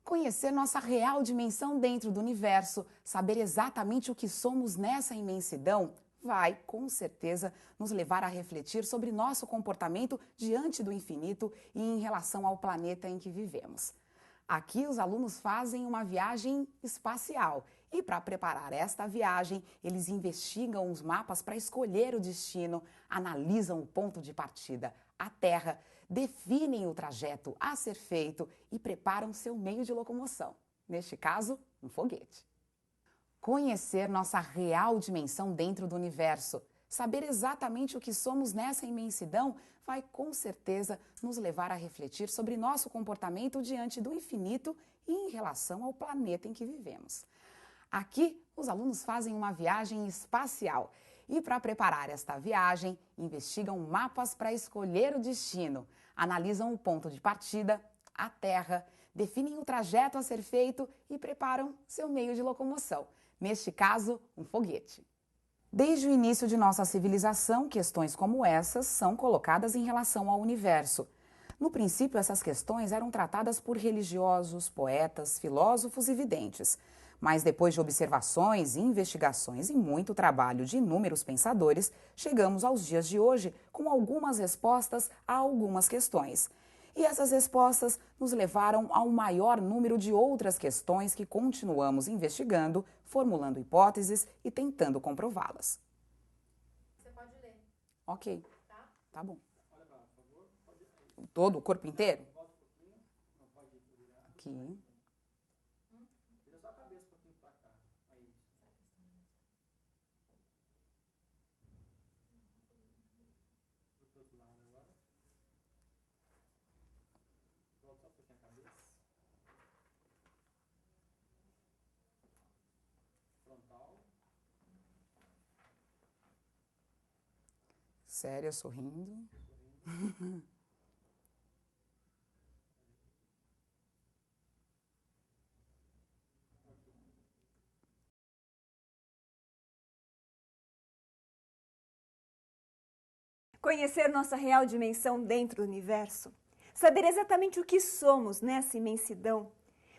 Conhecer nossa real dimensão dentro do universo, saber exatamente o que somos nessa imensidão, vai, com certeza, nos levar a refletir sobre nosso comportamento diante do infinito e em relação ao planeta em que vivemos. Aqui, os alunos fazem uma viagem espacial e, para preparar esta viagem, eles investigam os mapas para escolher o destino, analisam o ponto de partida, a Terra, definem o trajeto a ser feito e preparam seu meio de locomoção, neste caso, um foguete. Conhecer nossa real dimensão dentro do universo, saber exatamente o que somos nessa imensidão, vai com certeza nos levar a refletir sobre nosso comportamento diante do infinito e em relação ao planeta em que vivemos. Aqui, os alunos fazem uma viagem espacial e, para preparar esta viagem, investigam mapas para escolher o destino, analisam o ponto de partida, a Terra, definem o trajeto a ser feito e preparam seu meio de locomoção, neste caso, um foguete. Desde o início de nossa civilização, questões como essas são colocadas em relação ao universo. No princípio, essas questões eram tratadas por religiosos, poetas, filósofos e videntes. Mas depois de observações, investigações e muito trabalho de inúmeros pensadores, chegamos aos dias de hoje com algumas respostas a algumas questões. E essas respostas nos levaram a um maior número de outras questões que continuamos investigando, formulando hipóteses e tentando comprová-las. Você pode ler. Ok. Tá? Tá bom. Olha lá, por favor. Todo o corpo inteiro? Aqui. Vira só a cabeça um pouquinho pra cá. Aí. Do outro lado agora. Volta só um pouquinho a cabeça. Frontal. Séria, sorrindo. Conhecer nossa real dimensão dentro do universo, saber exatamente o que somos nessa imensidão,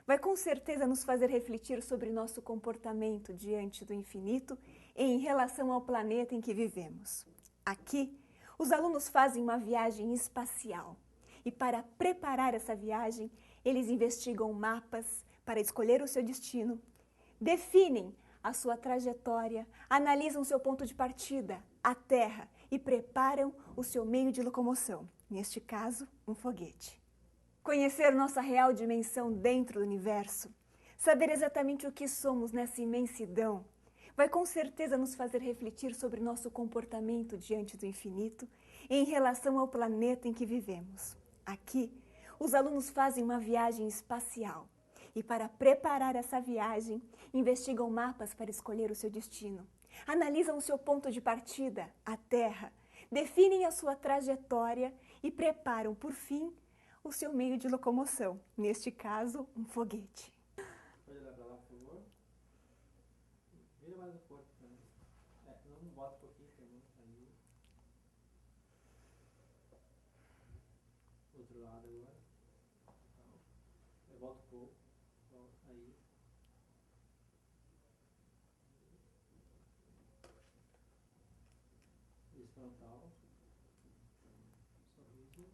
vai com certeza nos fazer refletir sobre nosso comportamento diante do infinito e em relação ao planeta em que vivemos. Aqui, os alunos fazem uma viagem espacial e, para preparar essa viagem, eles investigam mapas para escolher o seu destino, definem a sua trajetória, analisam seu ponto de partida, a Terra, e preparam o seu meio de locomoção, neste caso, um foguete. Conhecer nossa real dimensão dentro do universo, saber exatamente o que somos nessa imensidão, vai com certeza nos fazer refletir sobre nosso comportamento diante do infinito e em relação ao planeta em que vivemos. Aqui, os alunos fazem uma viagem espacial e, para preparar essa viagem, investigam mapas para escolher o seu destino, analisam o seu ponto de partida, a Terra, definem a sua trajetória e preparam, por fim, o seu meio de locomoção, neste caso, um foguete. Pode olhar pra lá, por favor. Vira mais um pouco também. Não bota um pouquinho também. Aí. Outro lado agora. Volta um pouco. Aí. Isso, frontal. Sorriso.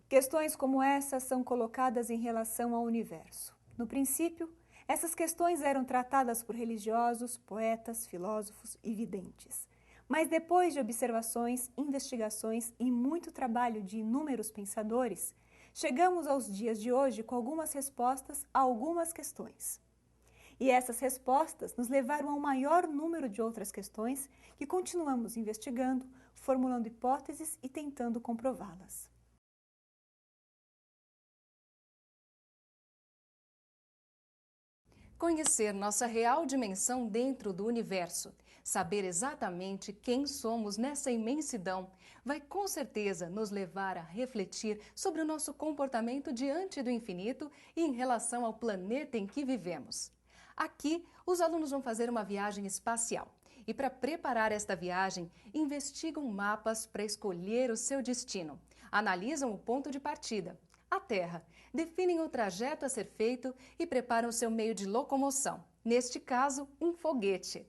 Questões como essas são colocadas em relação ao universo. No princípio, essas questões eram tratadas por religiosos, poetas, filósofos e videntes. Mas depois de observações, investigações e muito trabalho de inúmeros pensadores, chegamos aos dias de hoje com algumas respostas a algumas questões. E essas respostas nos levaram a um maior número de outras questões que continuamos investigando, formulando hipóteses e tentando comprová-las. Conhecer nossa real dimensão dentro do universo, saber exatamente quem somos nessa imensidão, vai com certeza nos levar a refletir sobre o nosso comportamento diante do infinito e em relação ao planeta em que vivemos. Aqui, os alunos vão fazer uma viagem espacial e, para preparar esta viagem, investigam mapas para escolher o seu destino, Analisam o ponto de partida, a Terra, definem o trajeto a ser feito e preparam seu meio de locomoção, neste caso, um foguete.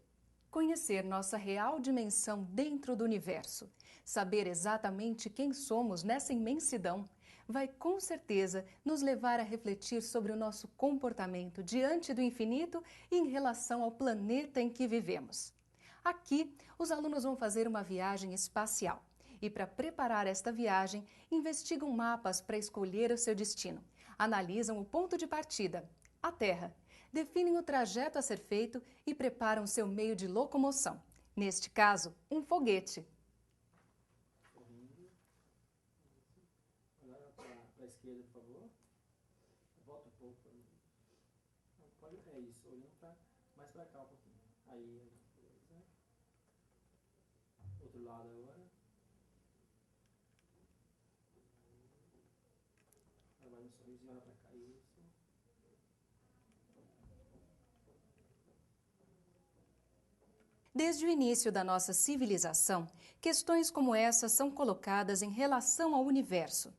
Conhecer nossa real dimensão dentro do universo, saber exatamente quem somos nessa imensidão, vai com certeza nos levar a refletir sobre o nosso comportamento diante do infinito e em relação ao planeta em que vivemos. Aqui, os alunos vão fazer uma viagem espacial e, para preparar esta viagem, investigam mapas para escolher o seu destino, analisam o ponto de partida, a Terra, definem o trajeto a ser feito e preparam seu meio de locomoção, neste caso, um foguete. Correndo. Agora para a esquerda, por favor. Volta um pouco. Não, pode, é isso, olhando mais para cá um pouquinho. Aí, beleza. Outro lado agora. Agora no sorriso e olha para cá. Isso. Desde o início da nossa civilização, questões como essas são colocadas em relação ao universo.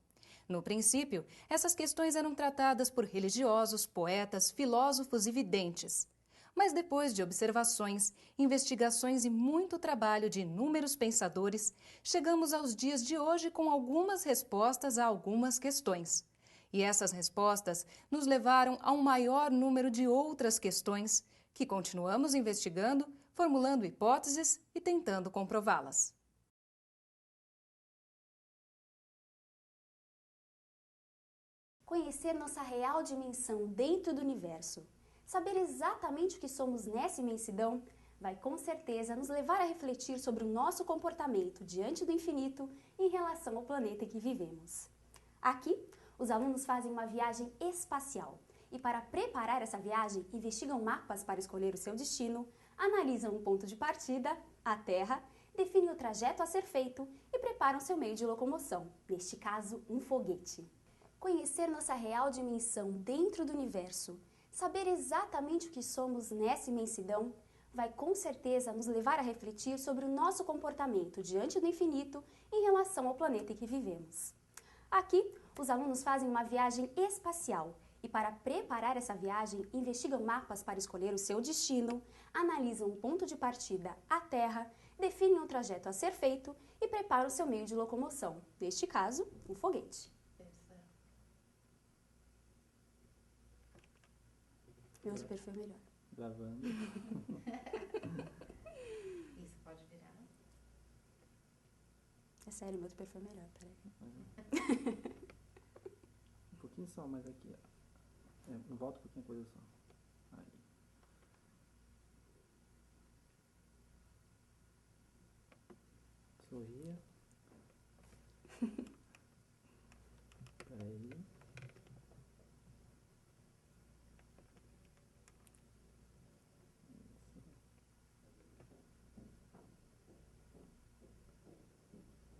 No princípio, essas questões eram tratadas por religiosos, poetas, filósofos e videntes. Mas depois de observações, investigações e muito trabalho de inúmeros pensadores, chegamos aos dias de hoje com algumas respostas a algumas questões. E essas respostas nos levaram a um maior número de outras questões que continuamos investigando, formulando hipóteses e tentando comprová-las. Conhecer nossa real dimensão dentro do universo, saber exatamente o que somos nessa imensidão, vai com certeza nos levar a refletir sobre o nosso comportamento diante do infinito em relação ao planeta em que vivemos. Aqui, os alunos fazem uma viagem espacial e, para preparar essa viagem, investigam mapas para escolher o seu destino, analisam um ponto de partida, a Terra, definem o trajeto a ser feito e preparam seu meio de locomoção, neste caso, um foguete. Conhecer nossa real dimensão dentro do universo, saber exatamente o que somos nessa imensidão, vai com certeza nos levar a refletir sobre o nosso comportamento diante do infinito em relação ao planeta em que vivemos. Aqui, os alunos fazem uma viagem espacial e, para preparar essa viagem, investigam mapas para escolher o seu destino, analisam o ponto de partida, a Terra, definem o trajeto a ser feito e preparam o seu meio de locomoção, neste caso, um foguete. Meu outro perfil é melhor. Gravando. Isso pode virar. É sério, meu outro perfil é melhor, peraí. Um pouquinho só, mas aqui, ó. Volta um pouquinho a coisa só. Aí. Sorria. Peraí.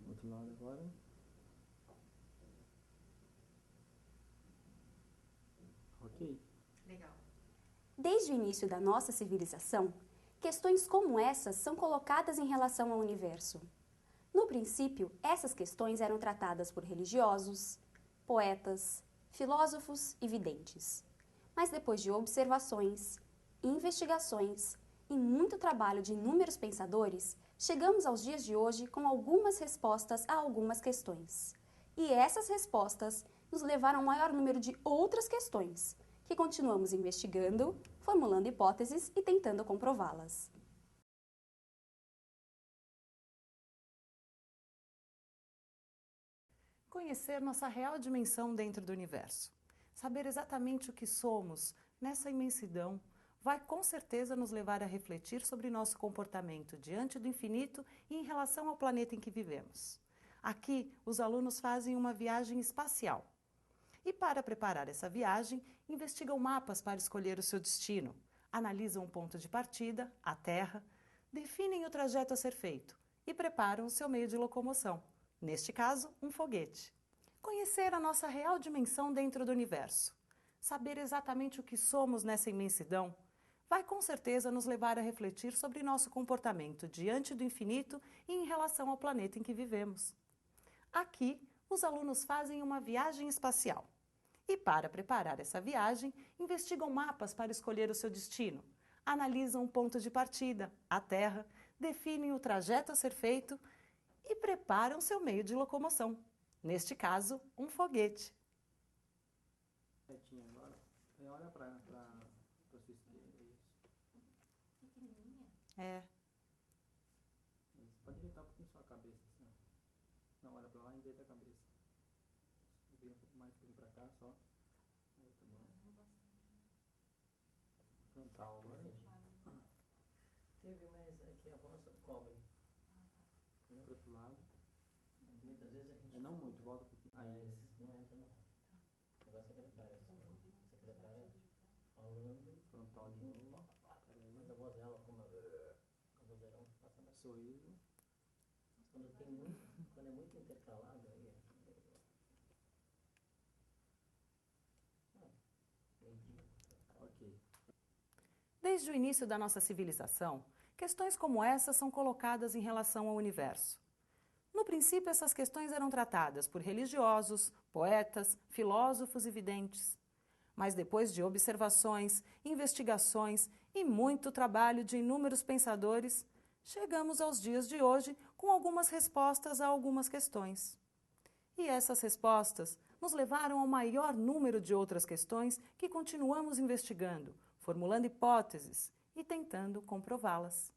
Outro lado agora. Ok. Legal. Desde o início da nossa civilização, questões como essas são colocadas em relação ao universo. No princípio, essas questões eram tratadas por religiosos, poetas, filósofos e videntes. Mas depois de observações, investigações e muito trabalho de inúmeros pensadores, chegamos aos dias de hoje com algumas respostas a algumas questões. E essas respostas nos levaram a um maior número de outras questões, que continuamos investigando, formulando hipóteses e tentando comprová-las. Conhecer nossa real dimensão dentro do universo. Saber exatamente o que somos nessa imensidão vai com certeza nos levar a refletir sobre nosso comportamento diante do infinito e em relação ao planeta em que vivemos. Aqui, os alunos fazem uma viagem espacial. E, para preparar essa viagem, investigam mapas para escolher o seu destino, analisam o ponto de partida, a Terra, definem o trajeto a ser feito e preparam o seu meio de locomoção, neste caso, um foguete. Conhecer a nossa real dimensão dentro do universo, saber exatamente o que somos nessa imensidão, vai com certeza nos levar a refletir sobre nosso comportamento diante do infinito e em relação ao planeta em que vivemos. Aqui, os alunos fazem uma viagem espacial. E para preparar essa viagem, investigam mapas para escolher o seu destino, analisam o ponto de partida, a Terra, definem o trajeto a ser feito e preparam seu meio de locomoção. Neste caso, um foguete. Retinho agora. Olha para sua esquerda. Isso. É. Isso. Pode ajeitar um pouquinho sua cabeça. Assim. Não, olha para lá e endireita a cabeça. Vira um pouco mais para cá só. Aí, tá bom. Frontal agora. Teve mais aqui a voz cobre. Pro outro lado. Muitas vezes a gente. Não muito, volta um pouquinho. Aí. Não entra não. Agora secretária. Secretária falando. Frontal de novo. Mas a voz dela como a vozeirão passa mais. Sorriso. Quando tem muito, quando é muito intercalado aí. Ok. Desde o início da nossa civilização, questões como essa são colocadas em relação ao universo. No princípio, essas questões eram tratadas por religiosos, poetas, filósofos e videntes. Mas depois de observações, investigações e muito trabalho de inúmeros pensadores, chegamos aos dias de hoje com algumas respostas a algumas questões. E essas respostas nos levaram ao maior número de outras questões que continuamos investigando, formulando hipóteses e tentando comprová-las.